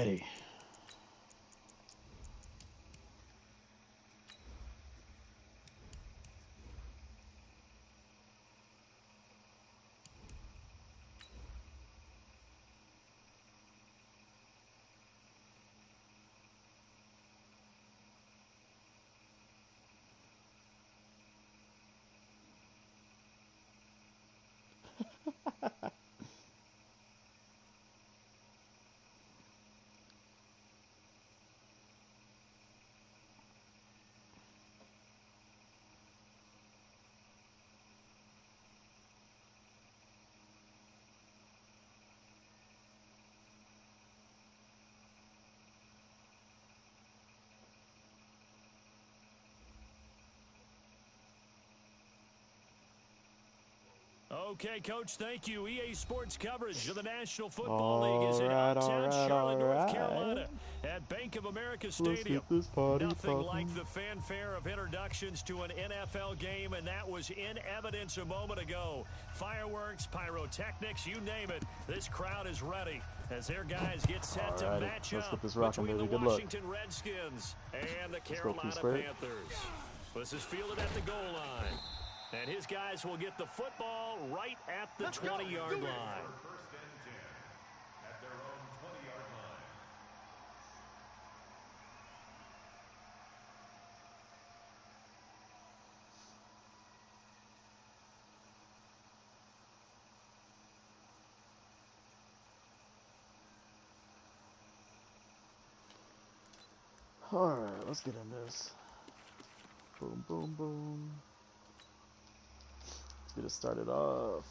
ready. Okay, Coach, thank you. EA Sports coverage of the National Football League is in uptown Charlotte, North Carolina at Bank of America Stadium. Nothing like the fanfare of introductions to an NFL game, and that was in evidence a moment ago. Fireworks, pyrotechnics, you name it. This crowd is ready as their guys get set to match up between the Washington Redskins and the Carolina Panthers. This is fielded at the goal line. And his guys will get the football right at the 20-yard line. First and 10 at their own 20-yard line. Alright, let's get in this. Boom, boom, boom. Get it started off.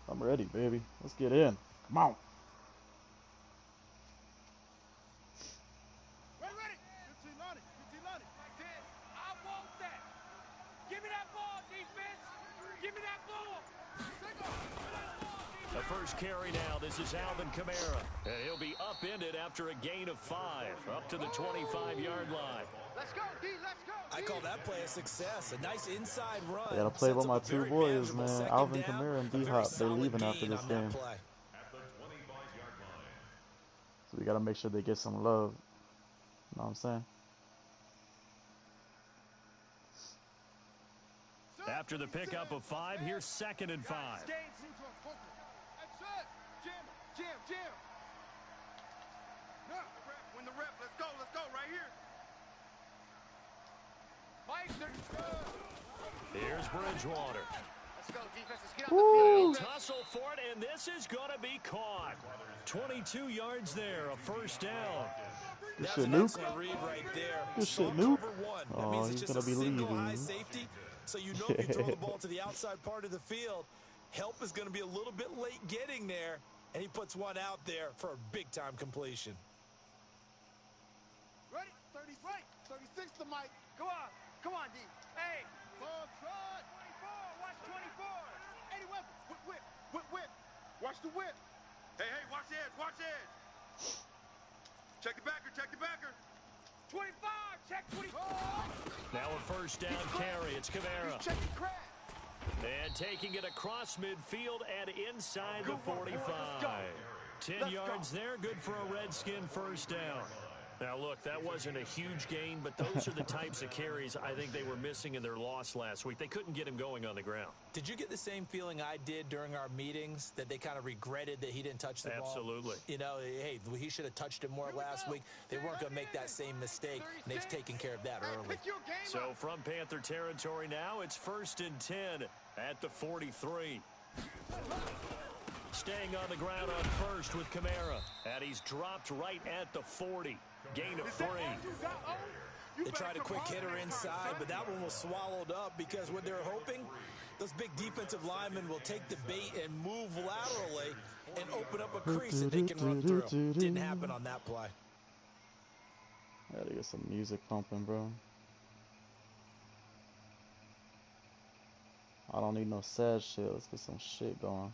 I'm ready, baby. Let's get in. Come on. Ready. 15 on it. 15 on it. Like this. I want that. Give me that ball, defense. Give me that ball. The first carry now. This is Alvin Kamara. And he'll be upended after a gain of 5 up to the 25-yard line. Let's go, D. Let's go. I call that play a success. A nice inside run. I gotta play with my two boys, man. Alvin Kamara and D-Hop. They're leaving after this game. At the 25-yard line. So we gotta make sure they get some love. You know what I'm saying? After the pickup of 5, here's 2nd and 5. Jam. Win the rep. Let's go right here. Here's Bridgewater. Let's go, defense. Let's get out the field. Tussle for it, and this is going to be caught. 22 yards there, a first down. Good That's shit, an Nuke. excellent read right there. Good shit, Show Nuke. cover one. That Oh, means he's it's just gonna a be single leaving. high safety, so you know if you throw the ball to the outside part of the field, help is going to be a little bit late getting there, and he puts one out there for a big-time completion. Ready? 30, right. 36 to Mike. Come on, D. Hey. Ball trot. 24. Watch 24. Eddie Whip. Whip. Watch the whip. Hey, watch the edge. Check the backer. 25. Check 25. Now a first down carry. It's Kamara. Check the crack. And taking it across midfield and inside the 45. 10 yards there. Good for a Redskin first down. Now, look, that wasn't a huge gain, but those are the types of carries I think they were missing in their loss last week. They couldn't get him going on the ground. Did you get the same feeling I did during our meetings, that they kind of regretted that he didn't touch the ball? Absolutely. You know, hey, he should have touched it more last week. They weren't going to make that same mistake, and they've taken care of that early. So from Panther territory now, it's 1st and 10 at the 43. Staying on the ground on first with Kamara. And he's dropped right at the 40. Gain of 3. They tried a quick hitter inside, but that one was swallowed up because what they're hoping, those big defensive linemen will take the bait and move laterally and open up a crease that they can run through. Didn't happen on that play. I gotta get some music pumping, bro. I don't need no sad shit. Let's get some shit going.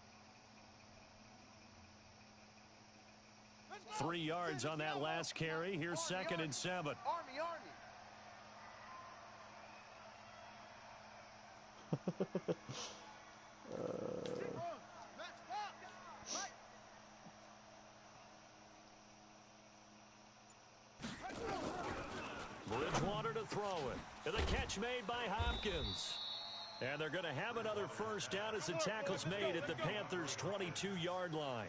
3 yards on that last carry. Here's 2nd and 7. Army. throw it. And the catch made by Hopkins. And they're going to have another first down as the tackle's made at the Panthers' 22-yard line.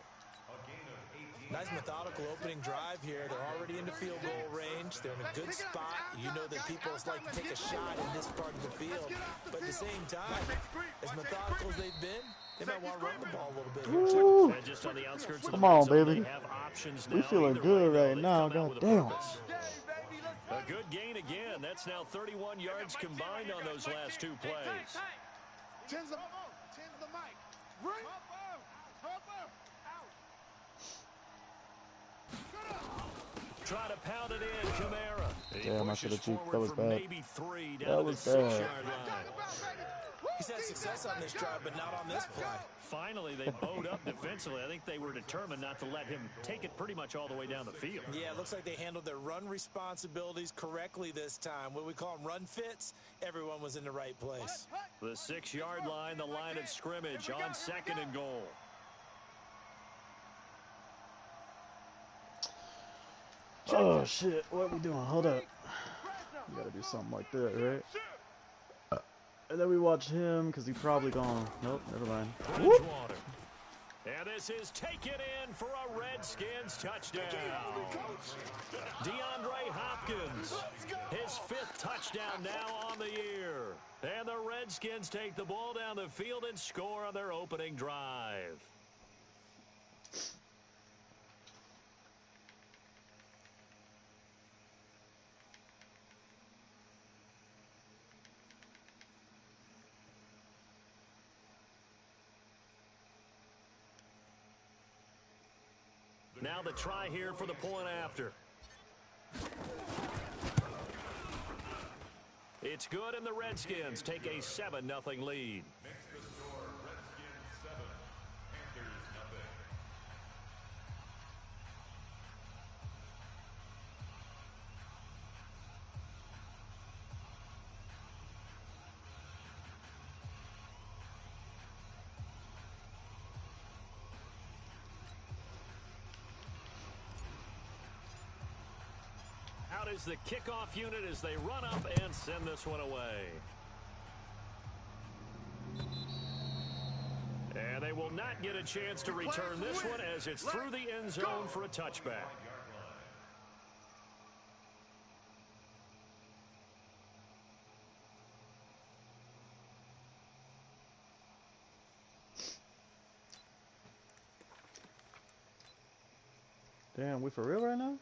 Nice methodical opening drive here. They're already in the field goal range. They're in a good spot. You know that people like to take a shot in this part of the field. But at the same time, as methodical as they've been, they might want to run the ball a little bit here too. And just on the outskirts of the Come on, zone, baby. they have options now. We feeling Either good way, right they've now. come out with a God damn. purpose. A good gain again. That's now 31 yards combined on those last two plays. Tens the mic. Ring. Try to pound it in, Kamara. Damn, I should have cheeked. That was bad. Maybe 3 down That to was the bad. 6-yard line. He's had success on this drive, but not on this play. Finally, they bowed up defensively. I think they were determined not to let him take it pretty much all the way down the field. Yeah, it looks like they handled their run responsibilities correctly this time. What we call them run fits, everyone was in the right place. The 6-yard line, the line of scrimmage on 2nd and goal. Oh, shit. What are we doing? Hold up. We gotta do something like that, right? And then we watch him, because he probably gone. Nope, never mind. Whoop. And this is taken in for a Redskins touchdown. DeAndre Hopkins, his 5th touchdown now on the year. And the Redskins take the ball down the field and score on their opening drive. Now the try here for the point after. It's good, and the Redskins take a 7-0 lead. Makes the score Redskins 7, Panthers nothing. Out is the kickoff unit as they run up and send this one away. And they will not get a chance to return this one as it's through the end zone for a touchback. Damn, we for real right now?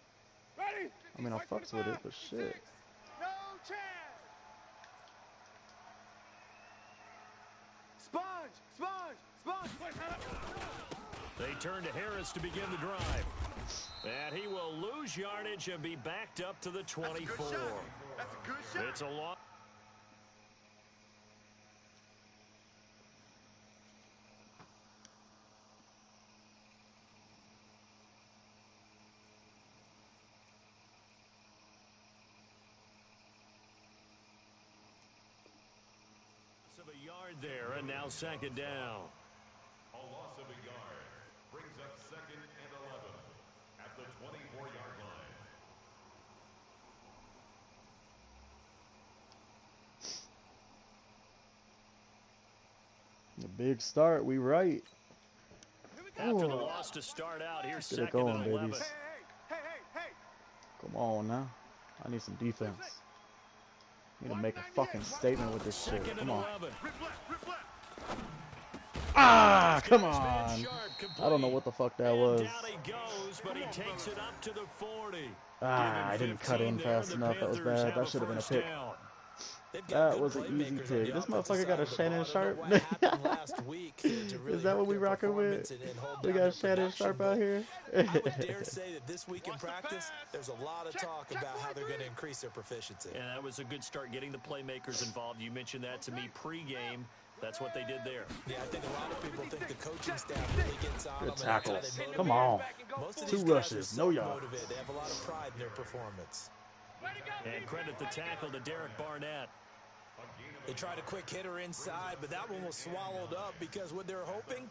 Ready? I mean, I fucks with it, but shit. No chance. Sponge. They turn to Harris to begin the drive. And he will lose yardage and be backed up to the 24. That's a good shot. It's a long. Of a yard there, and now 2nd down. A loss of a yard brings up 2nd and 11 at the 24-yard line. A big start, we right. After the loss to start out, here's Get it 2nd going, and 11. babies. Hey. Come on now. I need some defense. Need to make a fucking statement with this shit. 2nd Come and on. 11. Ah, come It's been on. sharp, I don't know what the fuck that and was. down he goes, but he takes it up to the 40. Ah, I didn't cut in fast enough. That was bad. That should have been a pick. That was an easy pick. This motherfucker got a Shannon Sharp. Is that what we rocking with? We got Shannon Sharp out here. I would dare say that this week in practice, there's a lot of talk about how they're going to increase their proficiency. And that was a good start getting the playmakers involved. You mentioned that to me pregame. That's what they did there. Yeah, I think a lot of people think the coaching staff really gets on them. Good tackles. And how they Come motivate on. them. Most of 2 these guys rushes, are no yards. self-motivated. They have a lot of pride in their performance. And credit the tackle to Derek Barnett. They tried a quick hitter inside, but that one was swallowed up because what they're hoping,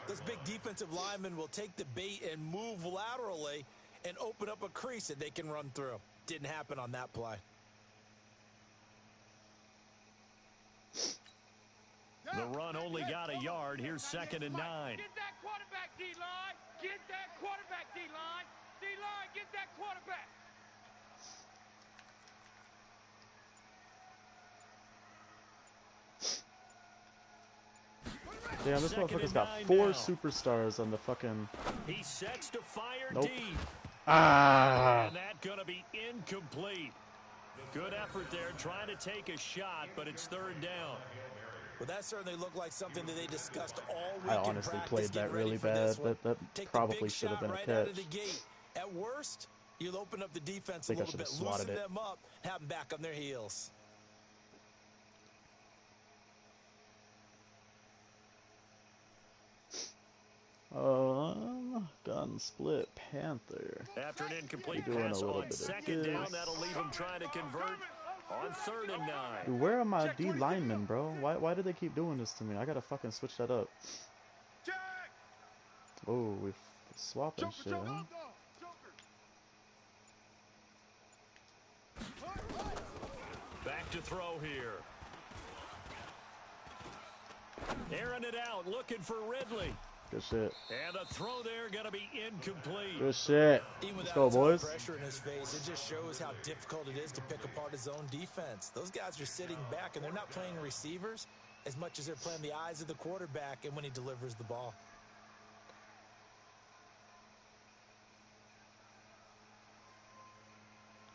those big defensive linemen will take the bait and move laterally and open up a crease that they can run through. Didn't happen on that play. Here's 2nd and 9. Get that quarterback, D-line. Get that quarterback, D-line. D-line, get that quarterback. Damn, this motherfucker's got 4 superstars on the fucking... He sets to fire Nope. deep. Ah! And that's going to be incomplete. Good effort there, trying to take a shot, but it's 3rd down. Well, that certainly looked like something that they discussed all week. I honestly played that really bad. That probably should have been a right catch. out of the gate. At worst, you'll open up the defense a little bit, loosen them up, have them back on their heels. Gun split Panther. After an incomplete Doing pass a little on bit of 2nd down, this. that'll leave him trying to convert on 3rd and 9. Dude, where are my D linemen, bro? Why do they keep doing this to me? I gotta fucking switch that up. Oh, we're swapping shit, huh? Back to throw here. Airing it out, looking for Ridley. Good shit. And a throw there going to be incomplete. Good shit. Let's go, boys. Pressure in his face, it just shows how difficult it is to pick apart his own defense. Those guys are sitting back, and they're not playing receivers as much as they're playing the eyes of the quarterback and when he delivers the ball.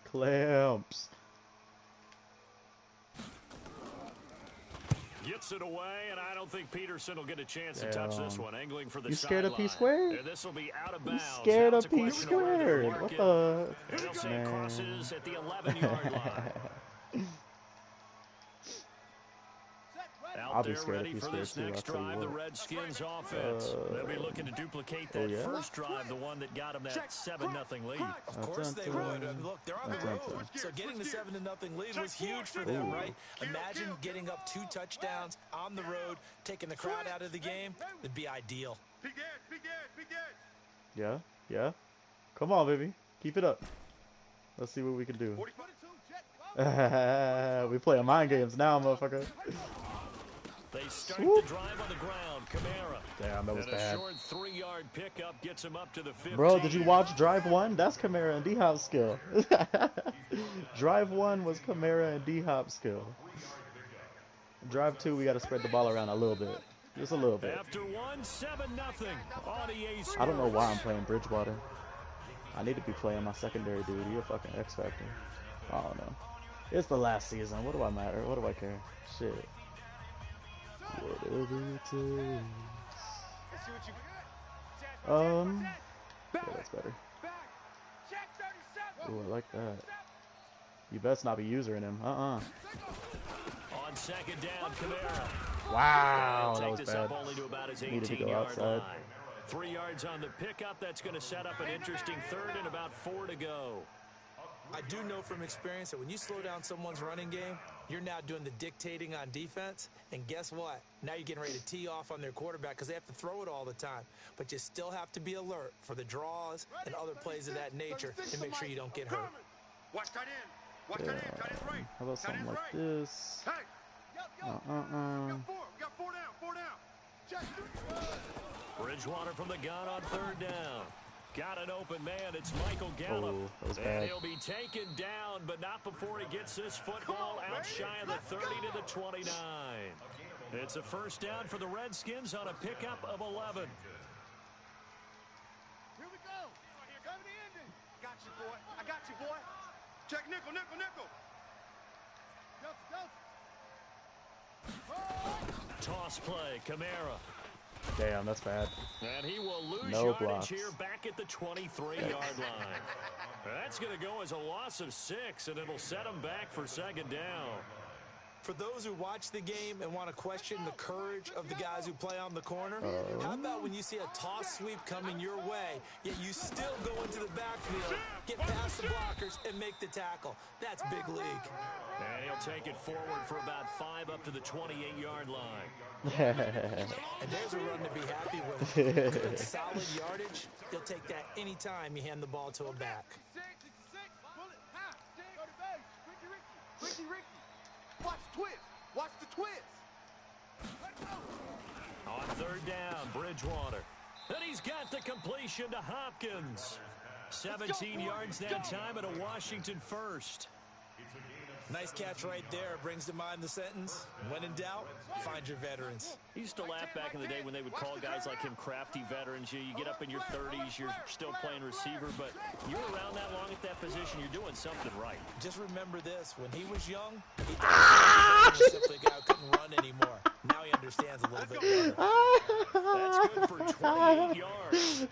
Clamps. Gets it away, and I don't think Peterson will get a chance to touch this one. Angling for the You scared of P squared? This will be out of bounds. You scared of P squared? What the? And they'll say it crosses at the 11-yard line. I'll be scared if he's scared too, I'll tell you The what. Redskins offense. They'll be looking to duplicate that first drive, the one that got them that 7-0 lead. Of course they would. Look, they're on the road, so getting the 7-0 lead was huge for them, right? Imagine getting up 2 touchdowns on the road, taking the crowd out of the game. It'd be ideal. Yeah, yeah. Come on, baby. Keep it up. Let's see what we can do. We playing mind games now, motherfucker. They start the drive on the ground. Kamara. Damn, that was bad. A short 3-yard pickup gets him up to the 15. Bro, did you watch Drive 1? That's Kamara and D-Hop's skill. Drive 1 was Kamara and D-Hop's skill. Drive 2, we got to spread the ball around a little bit. Just a little bit. After 1, 7-0 on EA Sports. I don't know why I'm playing Bridgewater. I need to be playing my secondary dude. You're a fucking X Factor. I don't know. It's the last season. What do I matter? What do I care? Shit. Whatever it takes. Yeah, that's better. Ooh, I like that. You best not be using him. On 2nd down, Kamara. Wow, that Take was this bad. up only to about his Needed to go 18-yard outside. line. 3 yards on the pickup. That's going to set up an interesting 3rd and about 4 to go. I do know from experience that when you slow down someone's running game, you're now doing the dictating on defense. And guess what? Now you're getting ready to tee off on their quarterback because they have to throw it all the time. But you still have to be alert for the draws and other plays of that nature to make sure you don't get hurt. Yeah. How about something like this? Bridgewater from the gun on 3rd down. Got an open man. It's Michael Gallup. Oh, that was and bad. he'll be taken down, but not before he gets this football out shy of the 30 to the 29. It's a 1st down for the Redskins on a pickup of 11. Here we go. Come to the ending. Got you, boy. I got you, boy. Check nickel, nickel, nickel. Toss play, Kamara. Damn, that's bad. And he will lose No yardage blocks. here back at the 23-yard line. That's going to go as a loss of 6, and it'll set him back for 2nd down. For those who watch the game and want to question the courage of the guys who play on the corner, how about when you see a toss sweep coming your way, yet you still go into the backfield, get past the blockers, and make the tackle? That's big league. And he'll take it forward for about 5 up to the 28-yard line. And there's a run to be happy with. Good, solid yardage. You'll take that anytime you hand the ball to a back. Watch the twist. Watch the twist. On Third down, Bridgewater. And he's got the completion to Hopkins. 17 yards that time and a Washington first. Nice catch right there. Brings to mind the sentence, when in doubt, find your veterans. He used to laugh back in the day when they would call guys like him crafty veterans. You get up in your 30s, you're still playing receiver, but you're around that long at that position, you're doing something right. Just remember this, when he was young, he thought he was simply a guy who couldn't run anymore. Now he understands a little bit better. That's good for 28 yards.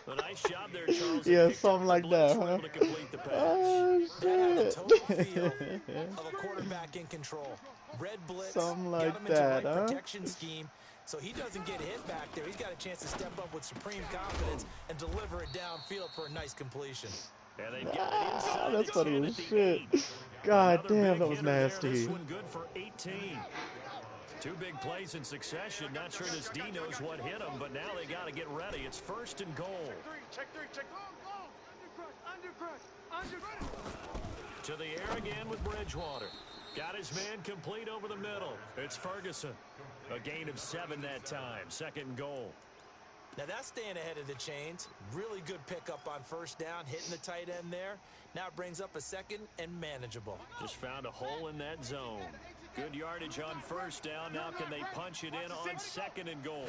A nice job there, Charles. Yeah, something like that, huh? Oh, that had a shit. total feel of a quarterback in control. Red blitz, Something got like him into that, right huh? protection scheme, so he doesn't get hit back there. He's got a chance to step up with supreme confidence and deliver it downfield for a nice completion. That's funny as shit. God damn, that was nasty. This one good for 18. Two big plays in succession. Not sure this D knows what hit him, but now they got to get ready. It's first and goal. Check three. Undercrush. To the air again with Bridgewater. Got his man complete over the middle. It's Ferguson. A gain of 7 that time. Second and goal. Now that's staying ahead of the chains. Really good pickup on first down, hitting the tight end there. Now it brings up a second and manageable. Just found a hole in that zone. Good yardage on first down. Now can they punch it in on second and goal?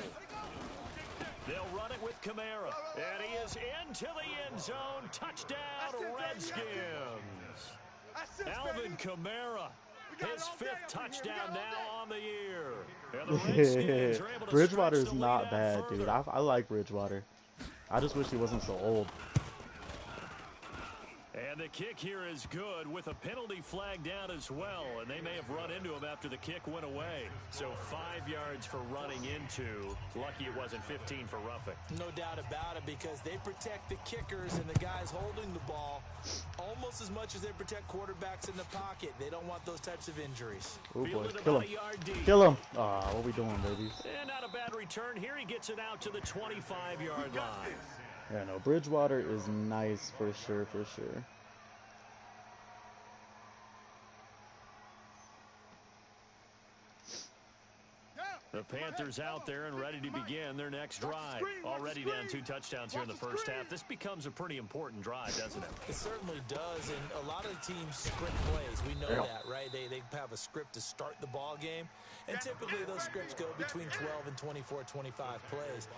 They'll run it with Kamara. And he is into the end zone. Touchdown, Redskins. Alvin Kamara. His 5th touchdown now on the year. And the Redskins are able to Bridgewater's stretch the not lead bad, out dude. further. I like Bridgewater. I just wish he wasn't so old. And the kick here is good with a penalty flag down as well. And they may have run into him after the kick went away. So 5 yards for running into. Lucky it wasn't 15 for roughing. No doubt about it, because they protect the kickers and the guys holding the ball almost as much as they protect quarterbacks in the pocket. They don't want those types of injuries. Oh, boy. Fielded Kill about him. a yard deep. Kill him. Ah, what we doing, babies? And not a bad return here. He gets it out to the 25-yard line. Yeah, no, Bridgewater is nice for sure, The Panthers out there and ready to begin their next drive. Already down 2 touchdowns here in the first half. This becomes a pretty important drive, doesn't it? It certainly does, and a lot of teams script plays. We know that, right? They have a script to start the ball game, and typically those scripts go between 12 and 24, 25 plays.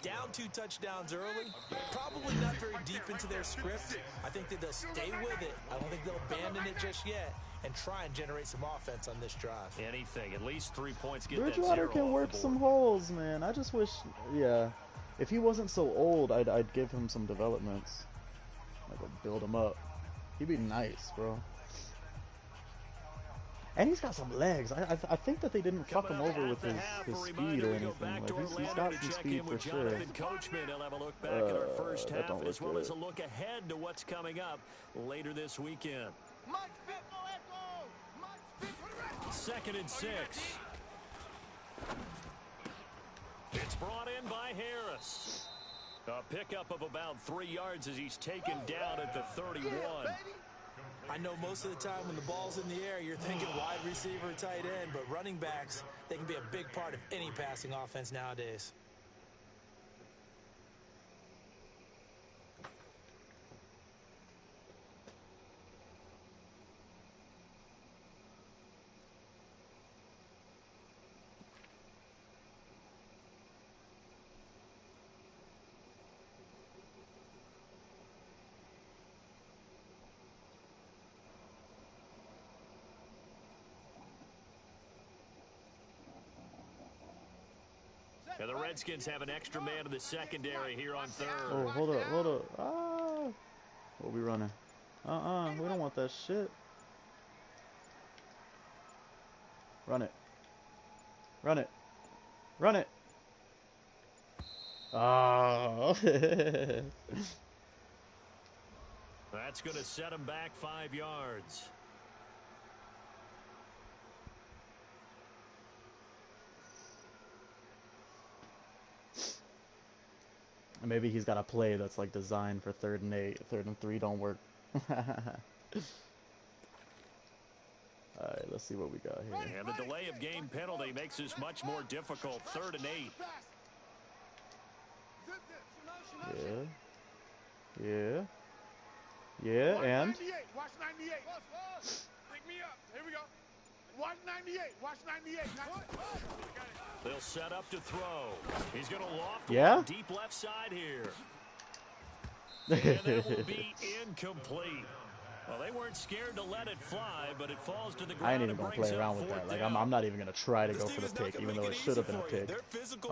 Down 2 touchdowns early, probably not very deep into their script. I think that they'll stay with it. I don't think they'll abandon it just yet and try and generate some offense on this drive. Anything, at least 3 points, get Bridgewater that 0 can off work the board. some holes, man. I just wish, yeah, if he wasn't so old, I'd give him some developments. Like, build him up. He'd be nice, bro. And he's got some legs. I think that they didn't fuck him over with his speed or anything. Like, he's got some speed for sure. Coachman, he'll have a look back at our first that half don't as look well as a good. look ahead to what's coming up later this weekend. Second and 6. It's brought in by Harris. A pickup of about 3 yards as he's taken down at the 31. I know most of the time when the ball's in the air, you're thinking wide receiver, tight end, but running backs, they can be a big part of any passing offense nowadays. And the Redskins have an extra man in the secondary here on third. Oh, hold up. Ah, what we running? We don't want that shit. Run it. Oh. That's going to set him back 5 yards. Maybe he's got a play that's like designed for 3rd and 8. 3rd and 3 don't work. Alright, let's see what we got here. And the delay of game penalty makes this much more difficult. 3rd and 8. Yeah, and? Watch 98. Pick me up. Here we go. Watch 98. Watch 98. They'll set up to throw. He's going to loft Yeah? deep left side here. And that will be incomplete. Well, they weren't scared to let it fly, but it falls to the ground. I ain't even going to play around with that. Like, I'm not even going to try to go for the pick, even though it should have been a pick.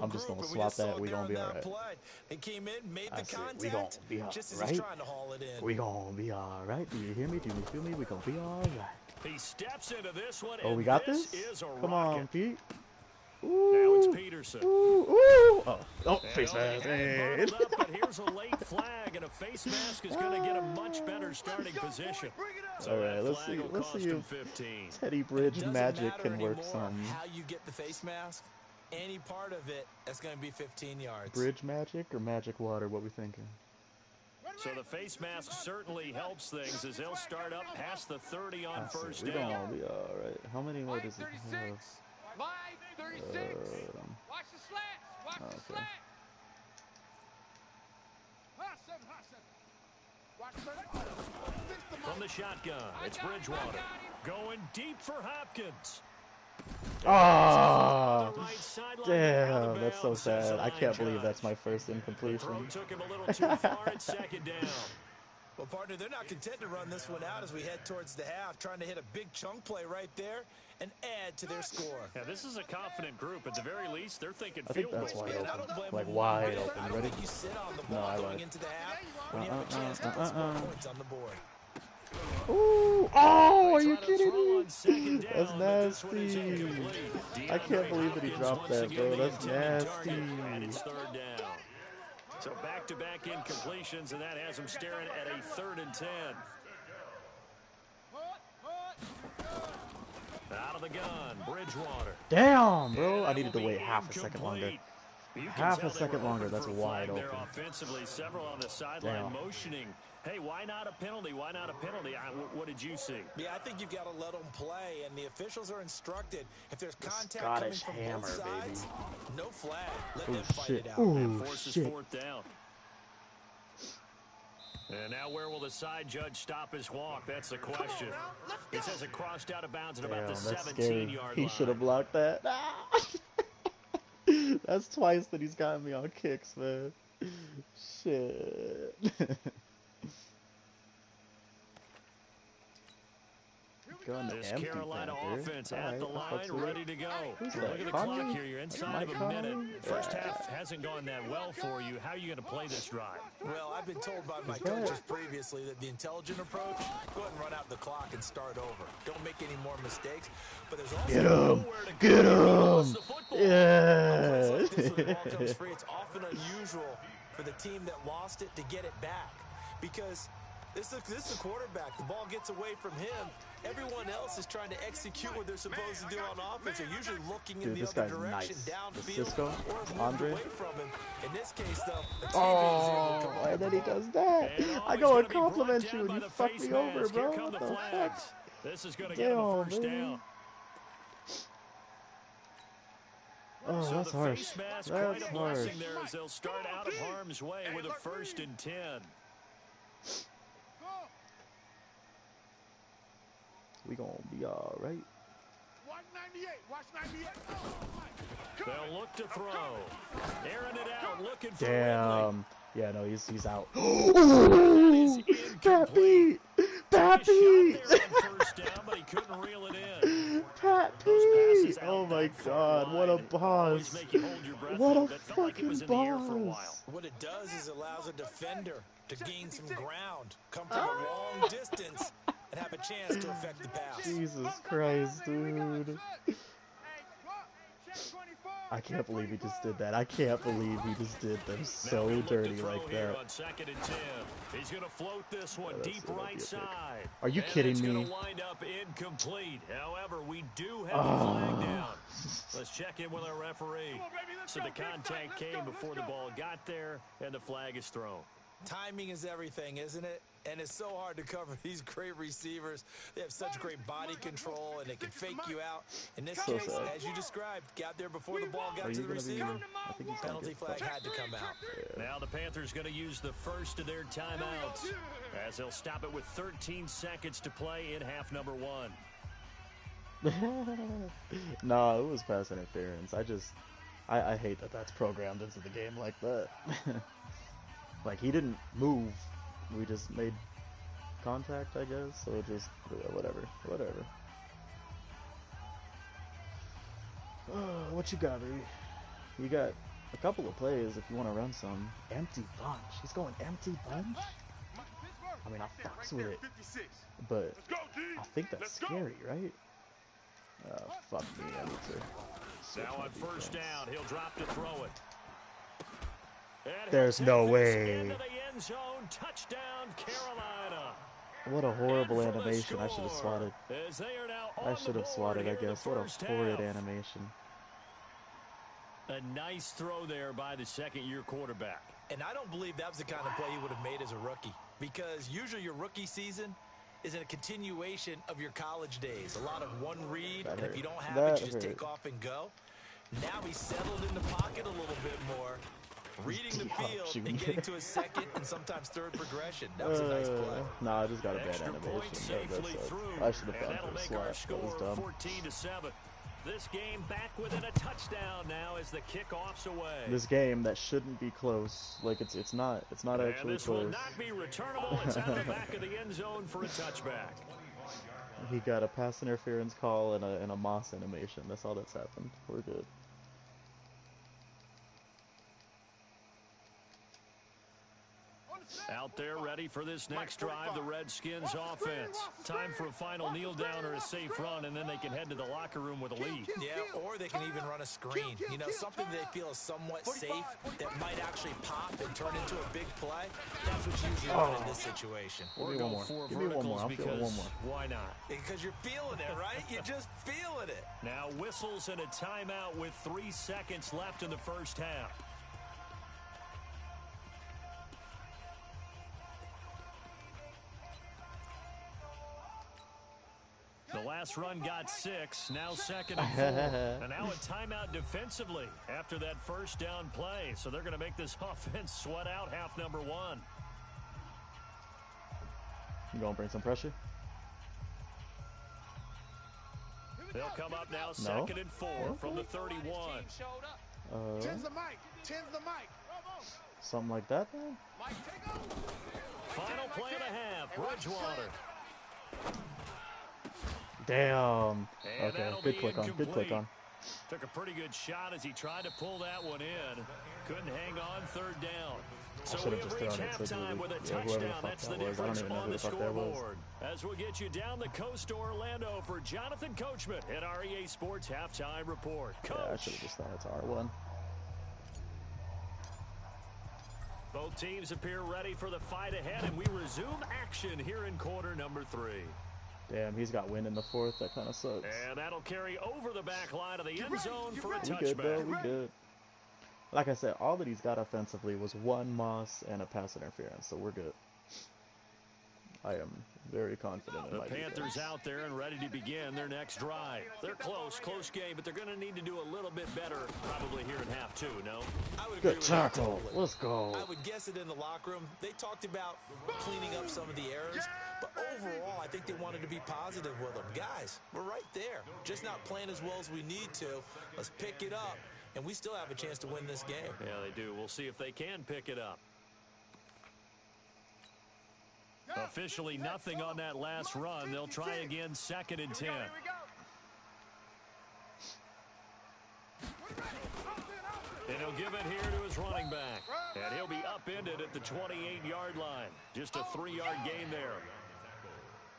I'm just going to swap that. We're going to be all right. They came in, made the contact, we're going to be all just as right. he's trying to haul it in. We're going to be all right. Do you hear me? Do you feel me? We're going to be all right. He steps into this one. Oh, we got this? Come on, Pete. Ooh, now it's Peterson. Ooh, ooh. Oh, face mask. Hey. But here's a late flag, and a face mask is going to get a much better starting position. So all right, let's see if Teddy Bridge magic can work some. How you get the face mask? Any part of it, that's going to be 15 yards. Bridge magic or magic water? What we thinking? So the face mask certainly helps things as they'll start up past the 30 on first down. We're going to be all right. How many more does it have? 36. Watch the slats. Watch the slats. From the shotgun, it's Bridgewater. Going deep for Hopkins. Oh, damn, that's so sad. I can't believe that's my first incompletion. Took him a little too far at 2nd down. Well, partner, they're not content to run this one out as we head towards the half, trying to hit a big chunk play right there and add to their score. Yeah, this is a confident group. At the very least, they're thinking I think field that's goal. wide open. Like wide open. I don't Ready? think you sit on the ball going into the half when you have a chance to put some more points on the board. Ooh, oh, are you kidding me? That's nasty. I can't believe that he dropped that, bro. That's nasty. And it's 3rd down. So back-to-back incompletions, and that has him staring at a 3rd and 10. Out of the gun, Bridgewater. Damn, bro. I needed to wait half a second longer. Half a second longer. That's wide open. Offensively, several on the sideline motioning. Hey, why not a penalty? Why not a penalty? What did you see? Yeah, I think you've got to let them play, and the officials are instructed. If there's contact coming from both sides, no flag. Let them fight it out. And forces 4th down. And now where will the side judge stop his walk? That's the question. He says it crossed out of bounds at about the 17-yard line. He should have blocked that. That's twice that he's gotten me on kicks, man. Shit. This Carolina offense at the line, ready to go. Look at the clock here. You're inside of a minute. First half hasn't gone that well for you. How are you going to play this drive? Well, I've been told by my coaches previously that the intelligent approach, go ahead and run out the clock and start over. Don't make any more mistakes. But there's also Get him! Yeah! Like this, when the ball comes free, it's often unusual for the team that lost it to get it back. Because this is the quarterback. The ball gets away from him. Everyone else is trying to execute what they're supposed to do on offense. They're usually looking in the other direction, downfield, or moved away from him. In this case, though, the and then he does that. I go and compliment you, and you fuck me over, bro. What the fuck? This is going to get him a first down. Oh, that's harsh. That's harsh. There as they'll start out of harm's way with a 1st and 10. We gonna be all right. Watch 98. Watch 98. They'll look to throw. Airing it out, looking for Damn. Yeah, no, he's out. Pat Pete! Pat Pete! But he couldn't reel it in. Pat Pete! Oh my God, what a boss! What a fucking boss! What it does is allows a defender to gain some ground, come from a long distance, and have a chance to affect the pass. Jesus Christ, dude. I can't believe he just did that. I can't believe he just did them so dirty like that. On 2nd and 10. He's going to float this one deep right side. Are you kidding me? It's going to wind up incomplete. However, we do have a flag down. Let's check in with our referee. So the contact came before the ball got there, and the flag is thrown. Timing is everything, isn't it? And it's so hard to cover these great receivers. They have such great body control, and they can fake you out. In this case, as you described, got there before the ball got to the receiver. Penalty flag had to come out. Yeah. Now the Panthers going to use the first of their timeouts as they'll stop it with 13 seconds to play in half number 1. No, it was pass interference. I hate that that's programmed into the game like that. Like, he didn't move. We just made contact, I guess. So just, whatever. What you got, baby? You got a couple of plays if you want to run some. Empty bunch. He's going empty bunch? I mean, I fucks with it. But I think that's scary, right? Fuck me, I need to. Now on first down, he'll drop to throw it. There's no way. Into the end zone. Touchdown, Carolina. What a horrible animation. I should have swatted. I should have swatted, I guess. What a horrid animation. A nice throw there by the second-year quarterback. And I don't believe that was the kind of play he would have made as a rookie. Because usually your rookie season is a continuation of your college days. A lot of one read, and if you don't have it, you just take off and go. Now he's settled in the pocket a little bit more, reading the field and getting to his second and sometimes third progression. That was a nice play. Nah, I just got a bad animation. I should have found for a slap. That was dumb. 14-7. This game back within a touchdown now as the kickoff's away. This game that shouldn't be close. Like it's not actually this close. Will not be returnable. It's out the back of the end zone for a touchback. He got a pass interference call and a Moss animation. That's all that's happened. We're good. Out there ready for this next drive, the Redskins offense. Time for a final kneel down or a safe run, and then they can head to the locker room with a lead. Yeah, or they can even run a screen. You know, something they feel is somewhat safe that might actually pop and turn into a big play. That's what you usually want in this situation. Give me one more. Give me one more. I'm feeling one more. Why not? Because you're feeling it, right? You're just feeling it. Now whistles and a timeout with 3 seconds left in the first half. The last run got 6, now second and 4. And now a timeout defensively after that first down play. So they're going to make this offense sweat out half number 1. You going to bring some pressure? They'll come up now second and 4 from the 31. Tens the mic. Something like that, man? Final play and a half, Bridgewater. Damn. Okay, good click on. Good click on. Took a pretty good shot as he tried to pull that one in. Couldn't hang on third down. So we have reached halftime with a touchdown. That's the difference on the scoreboard. As we'll get you down the coast to Orlando for Jonathan Coachman at our EA Sports Halftime Report. Coach. Yeah, I should have just thought it's R1. Both teams appear ready for the fight ahead, and we resume action here in quarter number 3. Damn, he's got wind in the fourth. That kind of sucks. And that'll carry over the back line of the end zone for a touchback. We good, though. We good. Like I said, all that he's got offensively was 1 Moss and a pass interference, so we're good. I am very confident in my Panthers defense. out there and ready to begin their next drive. They're close game, but they're going to need to do a little bit better probably here in half 2, no? I would agree with that tackle. Totally. Let's go. I would guess it in the locker room. They talked about cleaning up some of the errors, but overall, I think they wanted to be positive with them. Guys, we're right there. Just not playing as well as we need to. Let's pick it up, and we still have a chance to win this game. Yeah, they do. We'll see if they can pick it up. Officially nothing on that last run. They'll try again second and 10. And he'll give it here to his running back. And he'll be upended at the 28-yard line. Just a 3-yard gain there.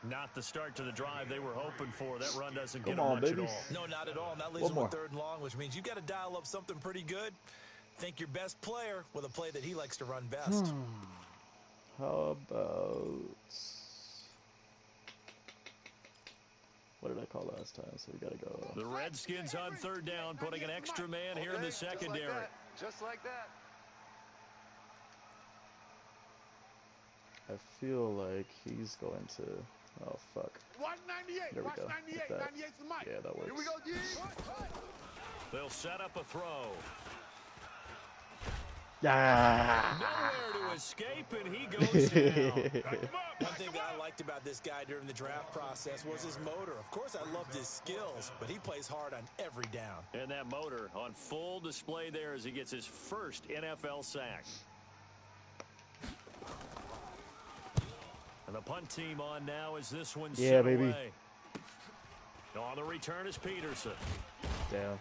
Not the start to the drive they were hoping for. That run doesn't get them much at all. No, not at all. And that leaves them with 3rd and long, which means you've got to dial up something pretty good. Think your best player with a play that he likes to run best. How about... What did I call last time? So we got to go... The Redskins on 3rd down, putting an extra man here in the secondary. Just like that. I feel like he's going to. Oh fuck. Watch 98. There we Watch go. 98. Like that. 98's the mic. Yeah, that works. Here we go, G. They'll set up a throw. Ah. Nowhere to escape, and he goes down. One thing that I liked about this guy during the draft process was his motor. Of course, I loved his skills, but he plays hard on every down. And that motor on full display there as he gets his first NFL sack. And the punt team on now as this one's Yeah, set baby. away. On the return is Peterson. Damn.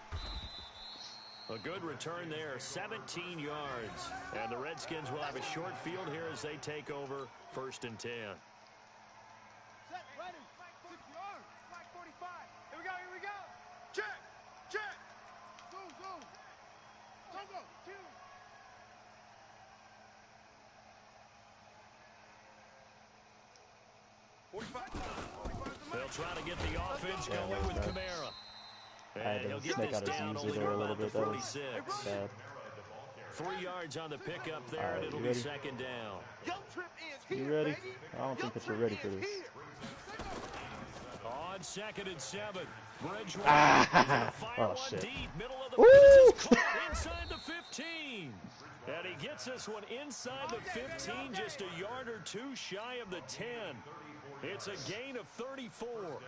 A good return there, 17 yards. And the Redskins will have a short field here as they take over 1st and 10. Set, ready. 6 yards. Flag 45. Here we go. Here we go. Check. Check. Zoom. Zoom. Go. 2. They'll try to get the offense going with Kamara. I had He'll to get snake this out his down user only there to a little about the bit. That was 46. bad. 3 yards on the pickup there, All right, and it'll you be ready? 2nd down. Your trip is You here, ready? baby. I don't think that you're ready for this. On 2nd and 7. Bridgewater Ah! is gonna fire Oh, one shit. deep. Middle of the Woo! field is caught inside the 15. And he gets this one inside the 15, just a yard or 2 shy of the 10. It's a gain of 34.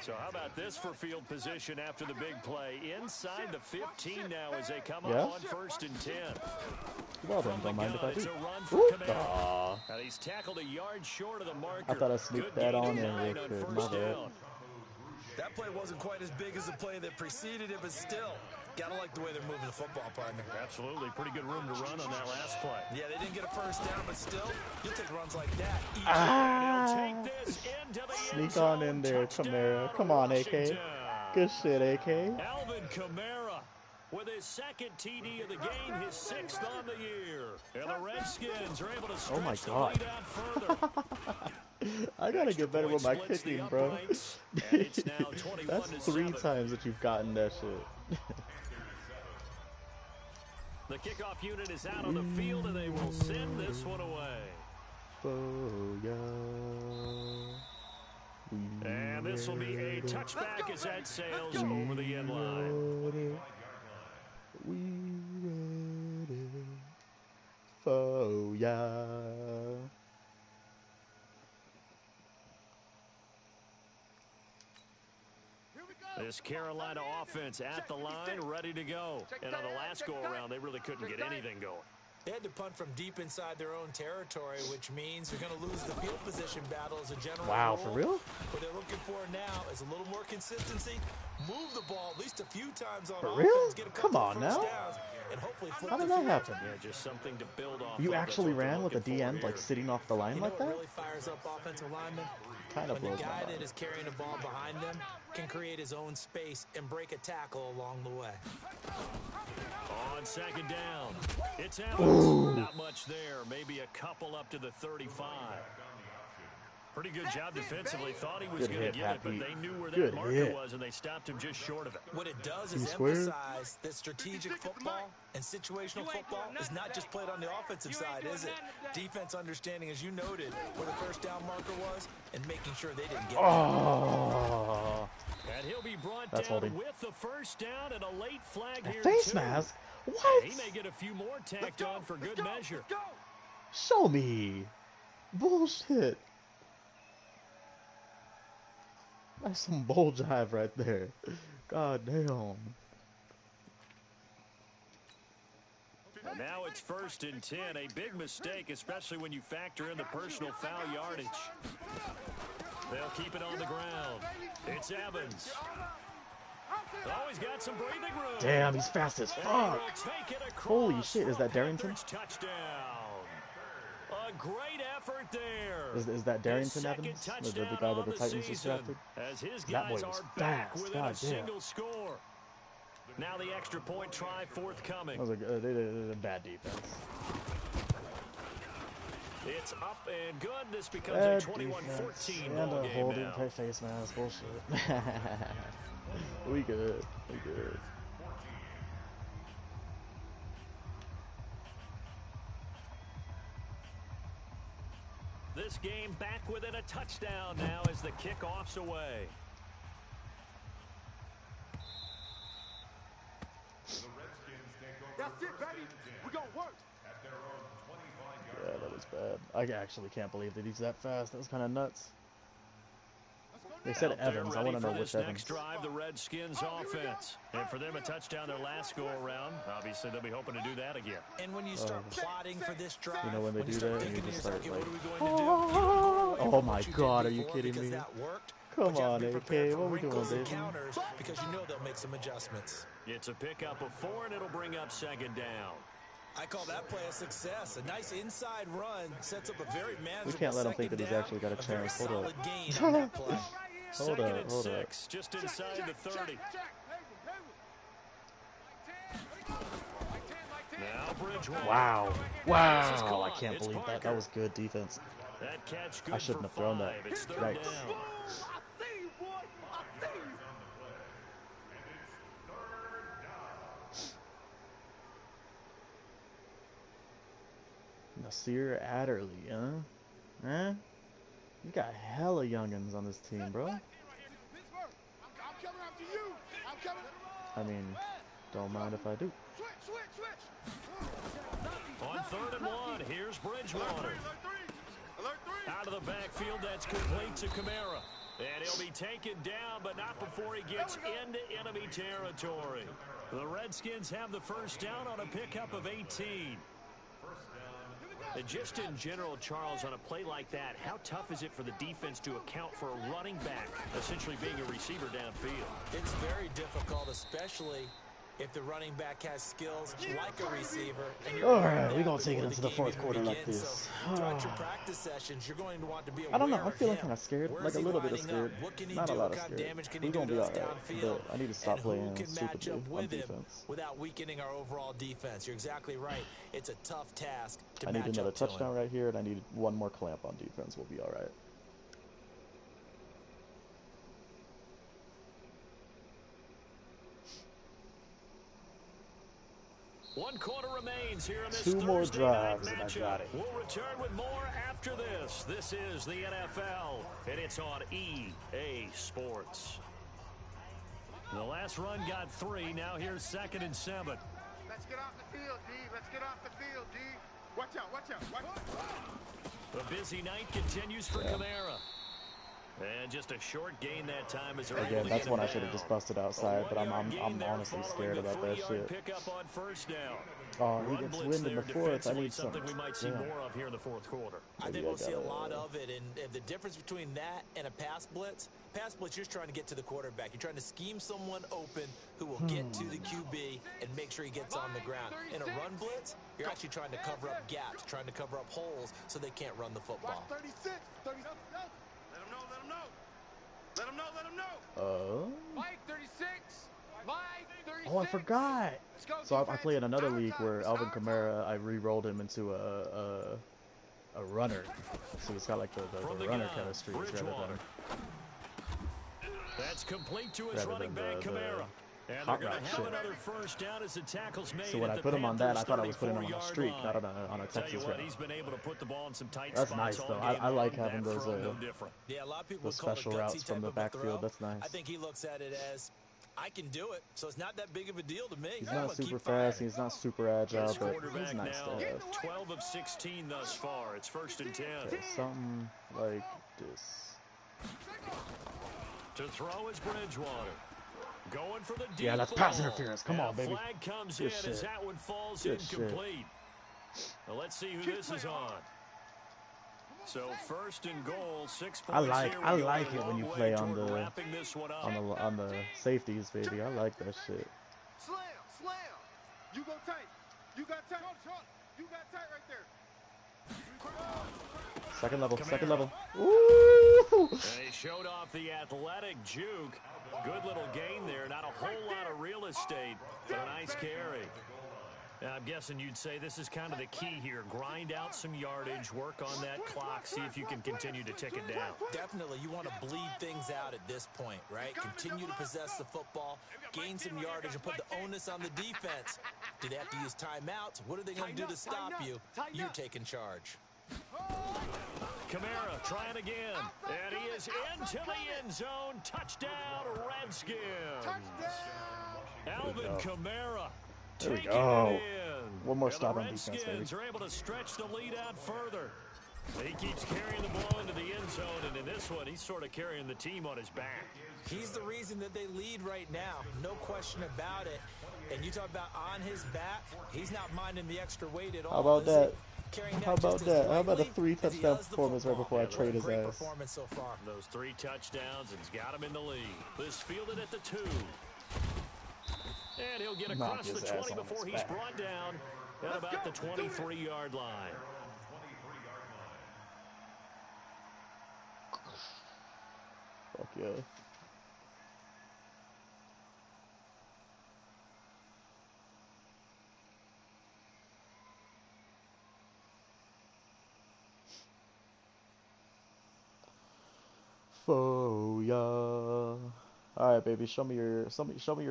So how about this for field position after the big play? Inside the 15 now as they come Yeah? up on 1st and 10. Well then, don't mind if I It's do. a run for Woo! Kamara. Aw. And he's tackled a yard short of the marker. I thought I sneaked Good that gain on of there 9 real on quick. My 1st bad. down. That play wasn't quite as big as the play that preceded it, but still, gotta like the way they're moving the football, partner. Absolutely. Pretty good room to run on that last play. Yeah, they didn't get a first down, but still, you'll take runs like that each And he'll Ah! take this into the Sneak end on zone. in there, Touchdown, Kamara. Come on, AK. Washington. Good shit, AK. Alvin Kamara with his 2nd TD of the game, his 6th on the year. And the Redskins are able to stretch Oh my the God. lead out further. I gotta Extra get better point with my splits the kicking, bro. uprights, and it's now 21 That's to 3 7. times that you've gotten that shit. The kickoff unit is out on the field, and they will send this one away. Oh, yeah. And this will be a touchback as that sails over the end line. We ready. Oh, yeah. This Carolina offense at the line, ready to go. And on the last go-around, they really couldn't get anything going. They had to punt from deep inside their own territory, which means they're going to lose the field position battle as a general Wow, rule. for real? What they're looking for now is a little more consistency, move the ball at least a few times on For offense, real? get a couple Come on of first now. downs, and hopefully flip How the did that field. happen? Yeah, just something to build off You of. actually That's what ran they're with a looking D for end, like, here. sitting off the line You know like what that? really fires up offensive linemen? Kind of When blows the my guy that mind. is carrying the ball behind them can create his own space and break a tackle along the way. On 2nd down, it's Evans. Not much there, maybe a couple up to the 35. Pretty good job defensively. Thought he was Good going hit, to get it, but Happy. they knew where that Good marker hit. was, and they stopped him just short of it. What it does You is swear? emphasize that strategic football and situational football is not just played on the offensive side, is it? Defense understanding, as you noted, where the first down marker was and making sure they didn't get it. Oh, And he'll be brought That's down holding. with the first down and a late flag a here, face too. mask? What? He may get a few more tacked on for good measure. Show me. Bullshit. That's some bull jive right there. God damn. And now it's 1st and 10. A big mistake, especially when you factor in the personal foul yardage. They'll keep it on the ground. It's Evans. Oh, he's got some breathing room. Damn, he's fast as And fuck. he will take it across Holy shit, is for a that Darrington? Panthers touchdown. A great effort there. Is that His Darrington second Evans? The touchdown guy that on the Titans just season, drafted? as his That boy guys was are back fast. within God a damn. single score. Now the extra point try forthcoming. That was they did a bad defense. It's up and good. This becomes Bad a 21-14 defense. ball And a game holding now. face mask. Bullshit. We good. We good. this game back within a touchdown now as the kickoff's away. That's it, baby. We're going to work. Yeah, that was bad. I actually can't believe that he's that fast. That was kind of nuts. They said Evans. I want to know which Evans. Next drive, the Redskins offense. And for them, a touchdown their last go-around. Obviously, they'll be hoping to do that again. And when you start plotting for this drive, you know when they do that, and you just start like, oh my God, are you kidding me? Come on, AK, what are we doing, baby? Because you know they'll make some adjustments. It's a pickup of 4, and it'll bring up second down. I call that play a success. A nice inside run sets up a very manageable. We can't let him think that he's actually got a chance. Hold up. Hold up, hold up. Just inside the 30. Now Bridgewater. Wow. Wow. I can't believe that. That was good defense. That catch good. I shouldn't have thrown that. Yikes. Nasir Adderley, huh? Huh? You got hella youngins on this team, bro. I mean, don't mind if I do. On 3rd and 1, here's Bridgewater. Out of the backfield, that's complete to Kamara. And he'll be taken down, but not before he gets into enemy territory. The Redskins have the first down on a pickup of 18. And just in general, Charles, on a play like that, how tough is it for the defense to account for a running back essentially being a receiver downfield? It's very difficult, especially if the running back has skills like a receiver. All right, we're going to take it into the 4th quarter like this. Throughout your practice sessions, you're going to want to be aware. I don't know. I'm feeling kind of scared. Like a little bit of scared. Not a lot of scared. We're going to be all right. But I need to stop playing stupidly on defense. Without weakening our overall defense. You're exactly right. It's a tough task to I match need another up to touchdown right here, and I need one more clamp on defense. We'll be all right. One quarter remains here in this 2 more Thursday drives, night and I matchup. got it. We'll return with more after this. This is the NFL, and it's on EA Sports. The last run got 3. Now here's 2nd and 7. Let's get off the field, D. Let's get off the field, D. Watch out, watch out, watch out. The busy night continues for Kamara. And just a short gain that time as Again, that's one I should have just busted outside, but I'm honestly scared about that shit. Pickup on 1st down. Oh, he gets wind in the 4th. I need something we might see more of here in the 4th quarter. I think we'll see a lot of it, and the difference between that and a pass blitz, you're trying to get to the quarterback. You're trying to scheme someone open who will get to the QB and make sure he gets on the ground. In a run blitz, you're actually trying to cover up gaps, trying to cover up holes so they can't run the football. 36, 37. Let him know. Mike 36. Mike 36. Oh, I forgot. So I play in another league where Alvin Kamara, I re-rolled him into a runner. So it's got like the runner kind of streaks rather than. That's complete to his running back Kamara. And they're going to have another first down as the tackle's made. So when I put him on that, I thought I was putting him on a streak, not on a Texas route. He's been able to put the ball in some tight That's nice, though. I like having those yeah, a lot of people special routes from the backfield. That's nice. I think he looks at it as, I can do it, so it's not that big of a deal to me. He's not super fast. He's not super agile, but he's nice to have. 12 of 16 thus far. It's 1st and 10. Yeah, something like this. To throw is Bridgewater. Going for the deep yeah, that's pass interference. Come on, baby. Flag comes in as that one falls incomplete. Now let's see who this is on. So 1st and goal, 6 points. I like it when you play on the safeties, baby. I like that shit. Slam. You go tight. You got tight. You got tight right there. Second level. Ooh! And he showed off the athletic juke. Good little gain there. Not a whole lot of real estate, but a nice carry. Now, I'm guessing you'd say this is kind of the key here. Grind out some yardage, work on that clock, see if you can continue to tick it down. Definitely. You want to bleed things out at this point, right? Continue to possess the football, gain some yardage, and put the onus on the defense. Do they have to use timeouts? What are they going to do to stop you? You're taking charge. Kamara trying again. And he is into the end zone. Touchdown, Redskins. Alvin Kamara taking it in. One more stop the on defense, baby. Redskins are able to stretch the lead out further. He keeps carrying the ball into the end zone, and in this one, he's sort of carrying the team on his back. He's the reason that they lead right now. No question about it. And you talk about on his back, he's not minding the extra weight at all. How about that? How about that? How about a 3-touchdown performance right before I trade his ass? Performance so far. Those 3 touchdowns, and he's got him in the lead. This fielded at the 2. And he'll get across the 20 before he's brought down at about the 23-yard line. Fuck yeah. Oh yeah. All right, baby. Show me your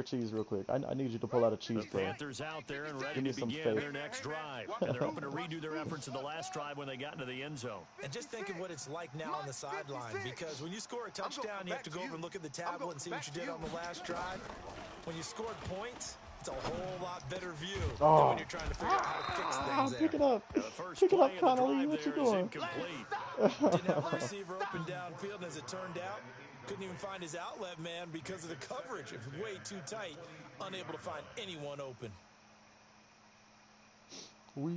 cheese real quick. I need you to pull out a cheese play. The Panthers out there and ready to begin their next drive. And they're hoping to redo their efforts in the last drive when they got into the end zone. And just think of what it's like now on the sideline, because when you score a touchdown, you have to go over and look at the tablet and see what you did on the last drive. When you scored points, it's a whole lot better view than when you're trying to figure out how to fix things there. Pick it up. Pick it up, Connolly. What you doing? Didn't have a receiver open downfield, and as it turned out, couldn't even find his outlet man because of the coverage. It was way too tight, unable to find anyone open. We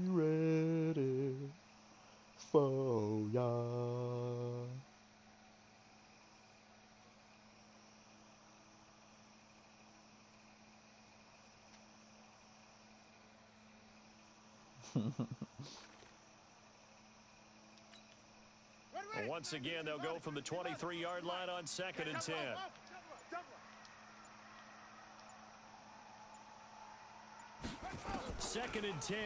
ready for ya. Once again, they'll go from the 23-yard line on 2nd and 10. Second and 10.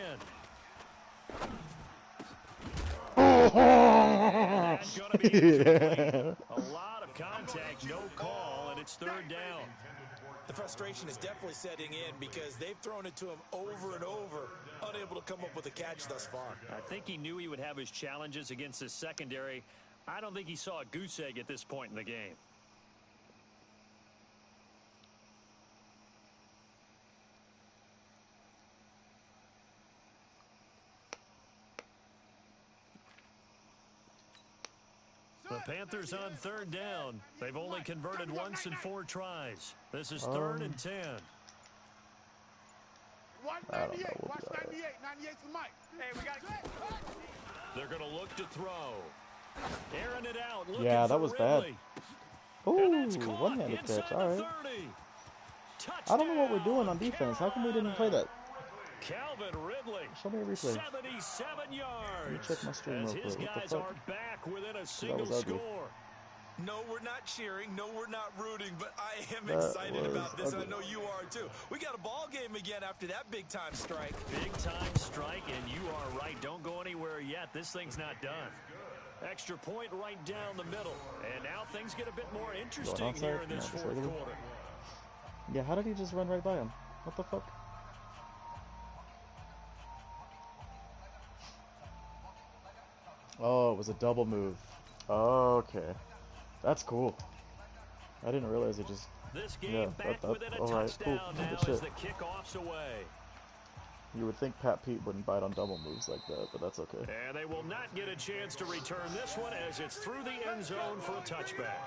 That's going to be incomplete. A lot of contact, no call, and it's 3rd down. The frustration is definitely setting in because they've thrown it to him over and over, unable to come up with a catch thus far. I think he knew he would have his challenges against his secondary. I don't think he saw a goose egg at this point in the game. The Panthers on 3rd down. They've only converted once in 4 tries. This is 3rd and 10. Watch 98. Watch 98. 98's the mic. Hey, we got to They're going to look to throw. Airing it out. Yeah, that was bad. Ooh, Ooh, one-handed catch. All right. I don't know what we're doing on defense. How come we didn't play that? Calvin Ridley. Show me a replay. 77 yards. Let me check my stream real quick. His What the guys fuck? are back within a single score. No, we're not cheering. No, we're not rooting. But I am excited about this, and I know you are too. We got a ball game again after that big-time strike. Big-time strike, and you are right. Don't go anywhere yet. This thing's not done. Extra point right down the middle. And now things get a bit more interesting here in this 4th quarter. Yeah, how did he just run right by him? What the fuck? Oh, it was a double move. Okay. That's cool. I didn't realize it just... This game back within a touchdown now as the kickoff's away. You would think Pat Pete wouldn't bite on double moves like that, but that's okay. And they will not get a chance to return this one as it's through the end zone for a touchback.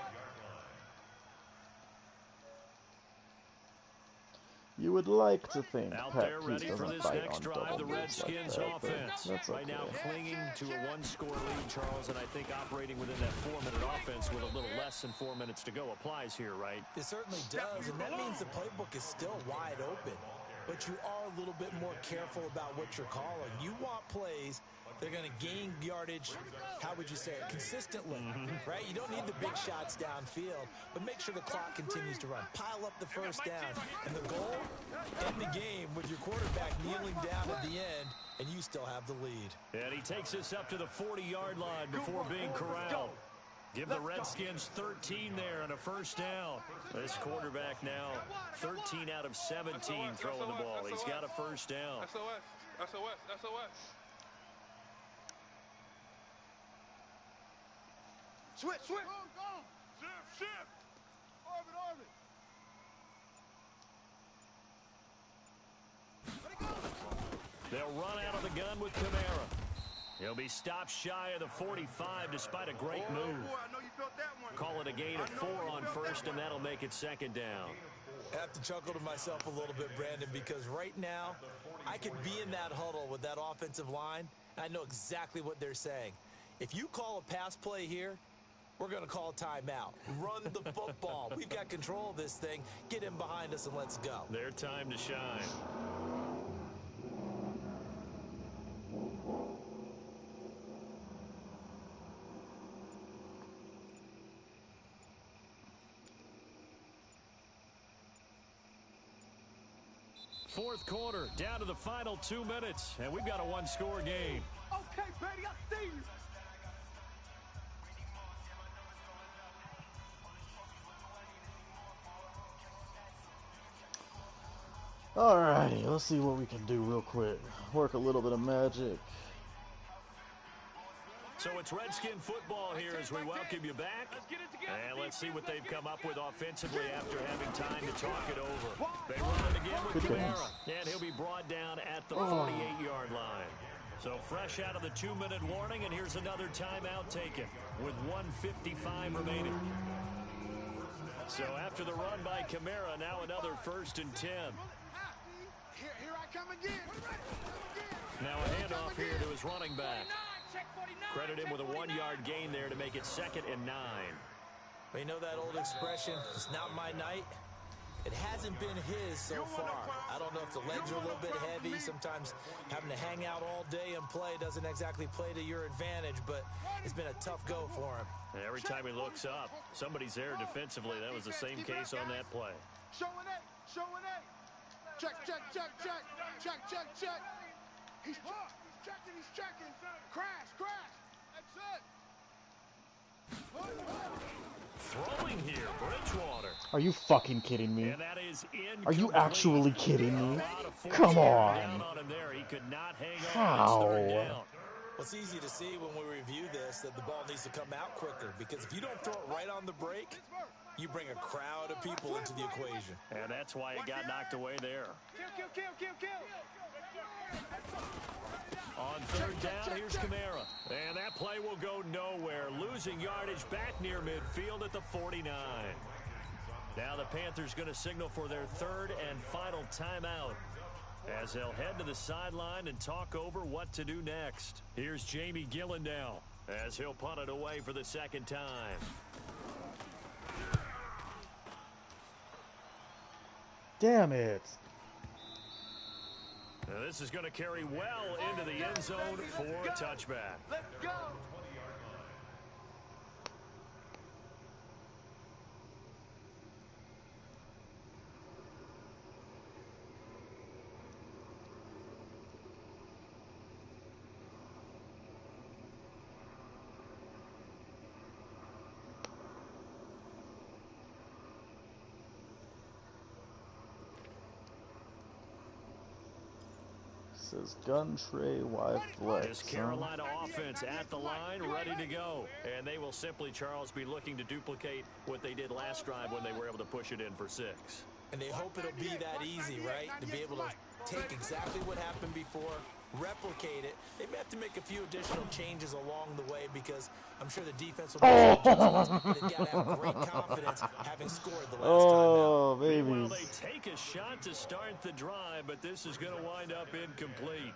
You would like to think out Pat there Pete ready for doesn't this bite next on drive, double the moves Redskins like that, offense. that's Right okay. now clinging to a 1-score lead, Charles, and I think operating within that 4-minute offense with a little less than 4 minutes to go applies here, right? It certainly does, and that means the playbook is still wide open. But you are a little bit more careful about what you're calling. You want plays that are going to gain yardage, how would you say it, consistently, right? You don't need the big shots downfield, but make sure the clock continues to run. Pile up the first down, and the goal, end the game with your quarterback kneeling down at the end, and you still have the lead. And he takes us up to the 40-yard line before being corralled. Give the Redskins 13 there and a first down. This quarterback now 13 out of 17 throwing the ball. He's got a first down. SOS. Switch. Go. Shift. Orbit. Let it go. They'll run out of the gun with Kamara. He'll be stopped shy of the 45 despite a great move. Boy, I know you felt that one. Call it a gain of 4 on first, and that'll make it second down. I have to chuckle to myself a little bit, Brandon, because right now I could be in that huddle with that offensive line. And I know exactly what they're saying. If you call a pass play here, we're going to call a timeout. Run the football. We've got control of this thing. Get him behind us and let's go. Their time to shine. Fourth quarter, down to the final 2 minutes, and we've got a one-score game. Okay, baby, I see you. Alrighty, let's see what we can do real quick. Work a little bit of magic. So it's Redskin football here as we welcome you back. And let's see what they've come up with offensively after having time to talk it over. They run it again with Kamara, and he'll be brought down at the 48-yard line. So fresh out of the 2-minute warning, and here's another timeout taken with 1:55 remaining. So after the run by Kamara, now another 1st and 10. Here I come again. Now a handoff here to his running back. Credit him with a 1-yard gain there to make it 2nd and 9. Well, you know that old expression, it's not my night? It hasn't been his so far. I don't know if the legs are a little bit heavy. Sometimes having to hang out all day and play doesn't exactly play to your advantage, but it's been a tough go for him. And every time he looks up, somebody's there defensively. That was the same case on that play. Showing eight. Check. He's checking. Crash. That's it. Throwing here, Bridgewater. Are you fucking kidding me? And that is incomplete. Are you actually kidding me? Come on. Down on him there. He could not hang on. How? It's 3rd down. Well, it's easy to see when we review this that the ball needs to come out quicker, because if you don't throw it right on the break, you bring a crowd of people into the equation. And that's why it got knocked away there. Kill. On 3rd down, here's Kamara. And that play will go nowhere. Losing yardage back near midfield at the 49. Now the Panthers going to signal for their 3rd and final timeout, as they'll head to the sideline and talk over what to do next. Here's Jamie Gillen now, as he'll punt it away for the 2nd time. Damn it. Now this is going to carry well into the end zone for a touchback. Let's go. Says gun tray wide flex. This Carolina offense at the line, ready to go. And they will simply, Charles, be looking to duplicate what they did last drive when they were able to push it in for 6. And they hope it'll be that easy, right? To be able to take exactly what happened before, replicate it. They may have to make a few additional changes along the way, because I'm sure the defense will make some adjustments, but they've got to have great confidence having scored the last time out. Baby. Well, they take a shot to start the drive, but this is going to wind up incomplete.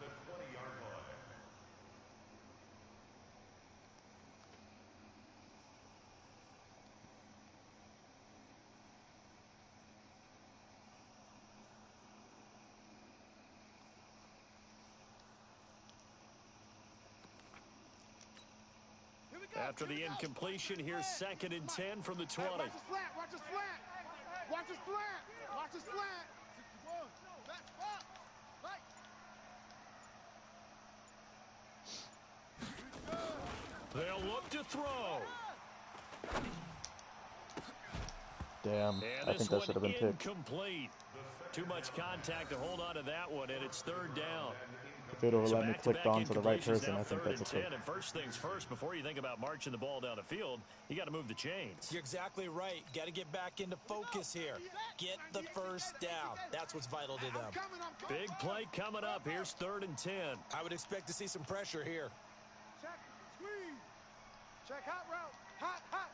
After the incompletion, here's 2nd and 10 from the 20. Watch the slant. They'll look to throw. Damn, I think that should have been picked. Incomplete. Too much contact to hold on to that one, and it's 3rd down. If it'll So let me click on to the right person, now, I think 3rd that's and okay. 10. And first things first, before you think about marching the ball down the field, you got to move the chains. You're exactly right. Got to get back into focus here. Get the first down. That's what's vital to them. Big play coming up. Here's 3rd and 10. I would expect to see some pressure here. Check, squeeze. Check, hot route. Hot, hot.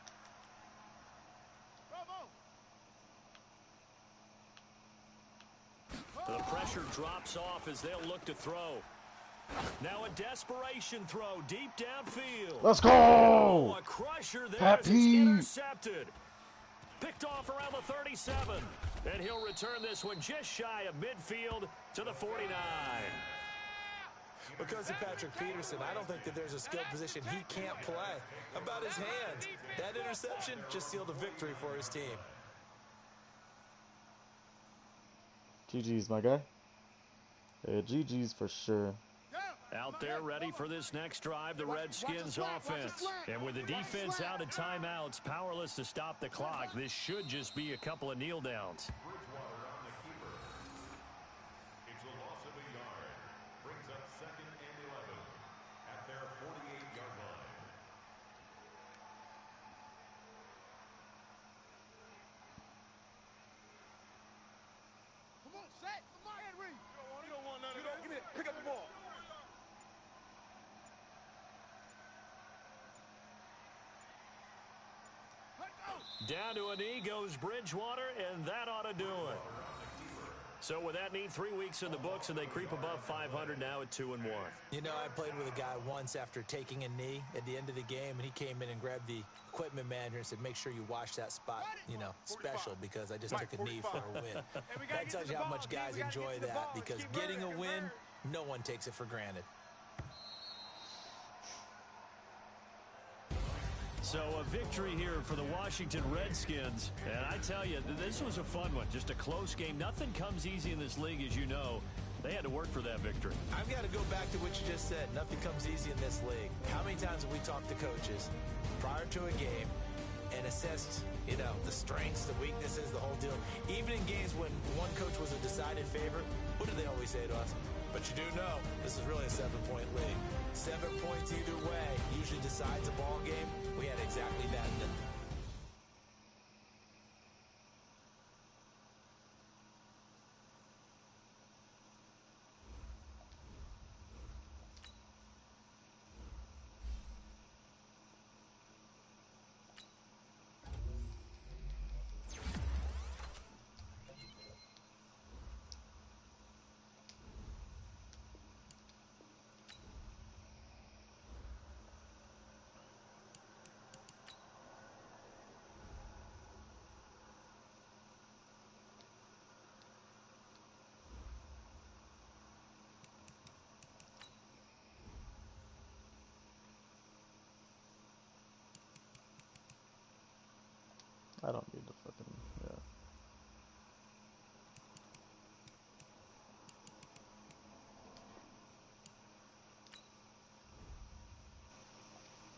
Bravo. The pressure drops off as they'll look to throw. Now a desperation throw deep downfield. Let's go! Oh, a crusher there as it's Happy. intercepted. Picked off around the 37. And he'll return this one just shy of midfield to the 49. Because of Patrick Peterson, I don't think that there's a skill position he can't play. About his hands, that interception just sealed a victory for his team. GG's, my guy. Yeah, GG's for sure. Out there ready for this next drive, the Redskins offense. And with the defense out at timeouts, powerless to stop the clock, this should just be a couple of kneel downs. It's a loss of a yard. Brings up 2nd and 11 at their 48-yard line. Come on, set. Come on, Henry. You don't want none of that. Give me it. Pick up the ball. Down to a knee goes Bridgewater, and that ought to do it. So with that neat 3 weeks in the books, and they creep above 500 now at 2-1. You know, I played with a guy once after taking a knee at the end of the game, and he came in and grabbed the equipment manager and said, make sure you wash that spot, you know, special, because I just took a knee for a win. That tells you how much guys enjoy that, because getting a win, no one takes it for granted. So a victory here for the Washington Redskins. And I tell you, this was a fun one. Just a close game. Nothing comes easy in this league, as you know. They had to work for that victory. I've got to go back to what you just said. Nothing comes easy in this league. How many times have we talked to coaches prior to a game and assessed, you know, the strengths, the weaknesses, the whole deal? Even in games when one coach was a decided favorite, what do they always say to us? But you do know this is really a 7-point league. 7 points either way usually decides a ball game. We had exactly that. I don't need to fucking, yeah.